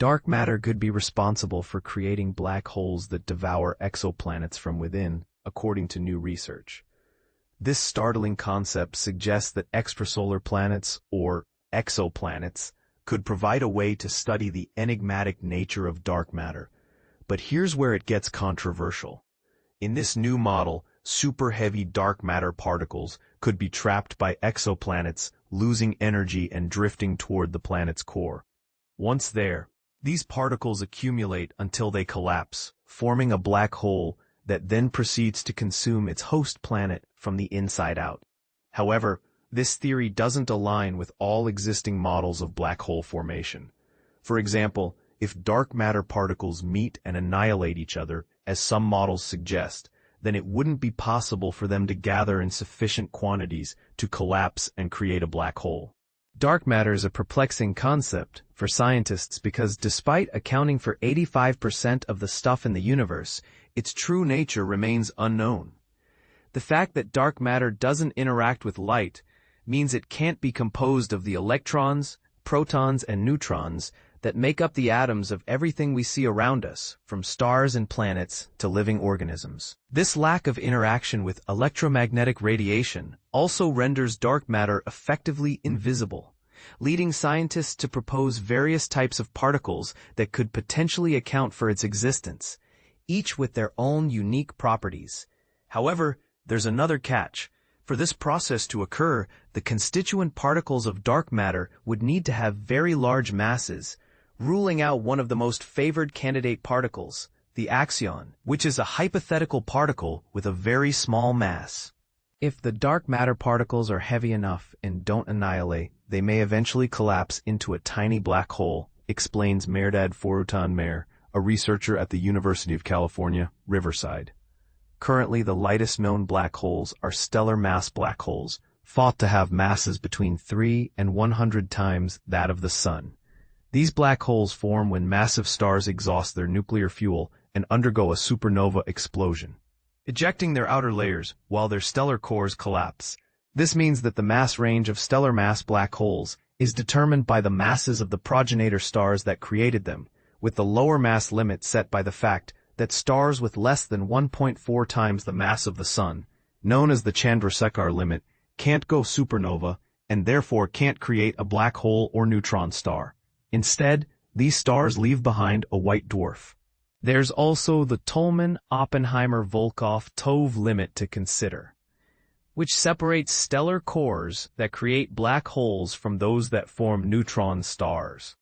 Dark matter could be responsible for creating black holes that devour exoplanets from within, according to new research. This startling concept suggests that extrasolar planets, or exoplanets, could provide a way to study the enigmatic nature of dark matter. But here's where it gets controversial. In this new model, super-heavy dark matter particles could be trapped by exoplanets, losing energy and drifting toward the planet's core. Once there, these particles accumulate until they collapse, forming a black hole that then proceeds to consume its host planet from the inside out. However, this theory doesn't align with all existing models of black hole formation. For example, if dark matter particles meet and annihilate each other, as some models suggest, then it wouldn't be possible for them to gather in sufficient quantities to collapse and create a black hole. Dark matter is a perplexing concept for scientists because despite accounting for 85% of the stuff in the universe, its true nature remains unknown. The fact that dark matter doesn't interact with light means it can't be composed of the electrons, protons, and neutrons that make up the atoms of everything we see around us, from stars and planets to living organisms. This lack of interaction with electromagnetic radiation also renders dark matter effectively invisible, leading scientists to propose various types of particles that could potentially account for its existence, each with their own unique properties. However, there's another catch. For this process to occur, the constituent particles of dark matter would need to have very large masses, ruling out one of the most favored candidate particles, the axion, which is a hypothetical particle with a very small mass. If the dark matter particles are heavy enough and don't annihilate, they may eventually collapse into a tiny black hole, explains Mehrdad Foroutan-Mehr, a researcher at the University of California, Riverside. Currently, the lightest known black holes are stellar mass black holes, thought to have masses between 3 and 100 times that of the Sun. These black holes form when massive stars exhaust their nuclear fuel and undergo a supernova explosion, ejecting their outer layers while their stellar cores collapse. This means that the mass range of stellar mass black holes is determined by the masses of the progenitor stars that created them, with the lower mass limit set by the fact that stars with less than 1.4 times the mass of the Sun, known as the Chandrasekhar limit, can't go supernova and therefore can't create a black hole or neutron star. Instead, these stars leave behind a white dwarf. There's also the Tolman-Oppenheimer-Volkoff-Tove limit to consider, which separates stellar cores that create black holes from those that form neutron stars.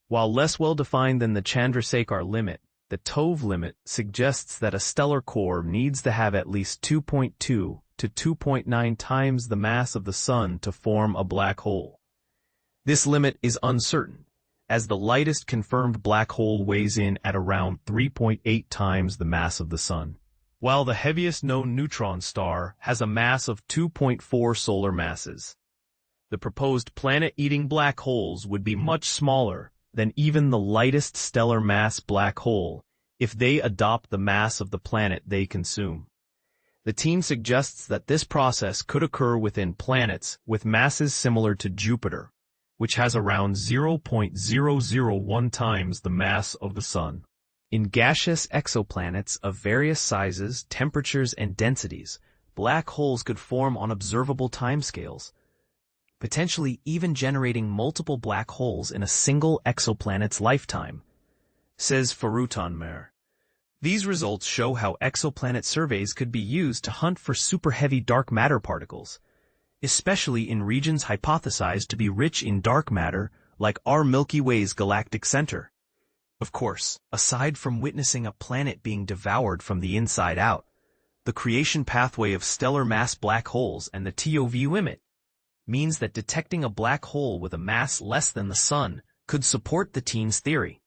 While less well-defined than the Chandrasekhar limit, the Tove limit suggests that a stellar core needs to have at least 2.2 to 2.9 times the mass of the Sun to form a black hole. This limit is uncertain, as the lightest confirmed black hole weighs in at around 3.8 times the mass of the Sun, while the heaviest known neutron star has a mass of 2.4 solar masses. The proposed planet-eating black holes would be much smaller than even the lightest stellar mass black hole if they adopt the mass of the planet they consume. The team suggests that this process could occur within planets with masses similar to Jupiter, which has around 0.001 times the mass of the Sun. In gaseous exoplanets of various sizes, temperatures, and densities, black holes could form on observable timescales, potentially even generating multiple black holes in a single exoplanet's lifetime, says Foroutan-Mehr. These results show how exoplanet surveys could be used to hunt for super-heavy dark matter particles, especially in regions hypothesized to be rich in dark matter like our Milky Way's galactic center. Of course, aside from witnessing a planet being devoured from the inside out, the creation pathway of stellar mass black holes and the TOV limit means that detecting a black hole with a mass less than the Sun could support the team's theory.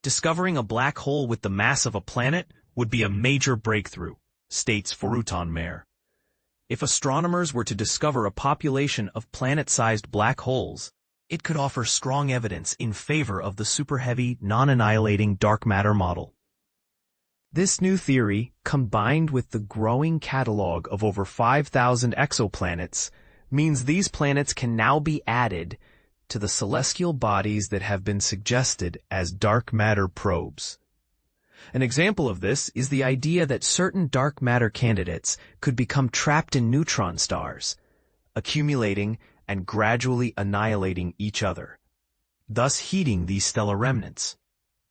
Discovering a black hole with the mass of a planet would be a major breakthrough, states Foroutan-Mehr. If astronomers were to discover a population of planet-sized black holes, it could offer strong evidence in favor of the super-heavy, non-annihilating dark matter model. This new theory, combined with the growing catalog of over 5,000 exoplanets, means these planets can now be added to the celestial bodies that have been suggested as dark matter probes. An example of this is the idea that certain dark matter candidates could become trapped in neutron stars, accumulating and gradually annihilating each other, thus heating these stellar remnants.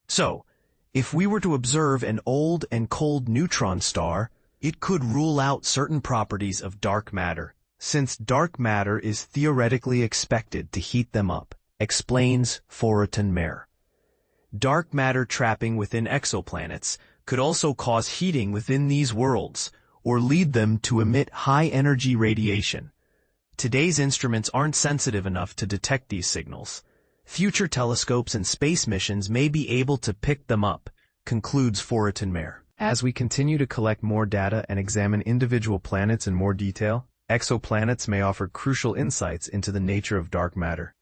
So, if we were to observe an old and cold neutron star, it could rule out certain properties of dark matter, since dark matter is theoretically expected to heat them up, explains Foraton-Mayer. Dark matter trapping within exoplanets could also cause heating within these worlds, or lead them to emit high-energy radiation. Today's instruments aren't sensitive enough to detect these signals. Future telescopes and space missions may be able to pick them up, concludes Foraton-Mayer. As we continue to collect more data and examine individual planets in more detail, exoplanets may offer crucial insights into the nature of dark matter.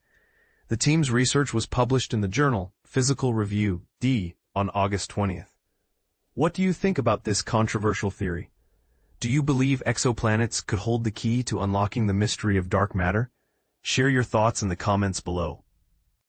The team's research was published in the journal Physical Review D on August 20th. What do you think about this controversial theory? Do you believe exoplanets could hold the key to unlocking the mystery of dark matter? Share your thoughts in the comments below.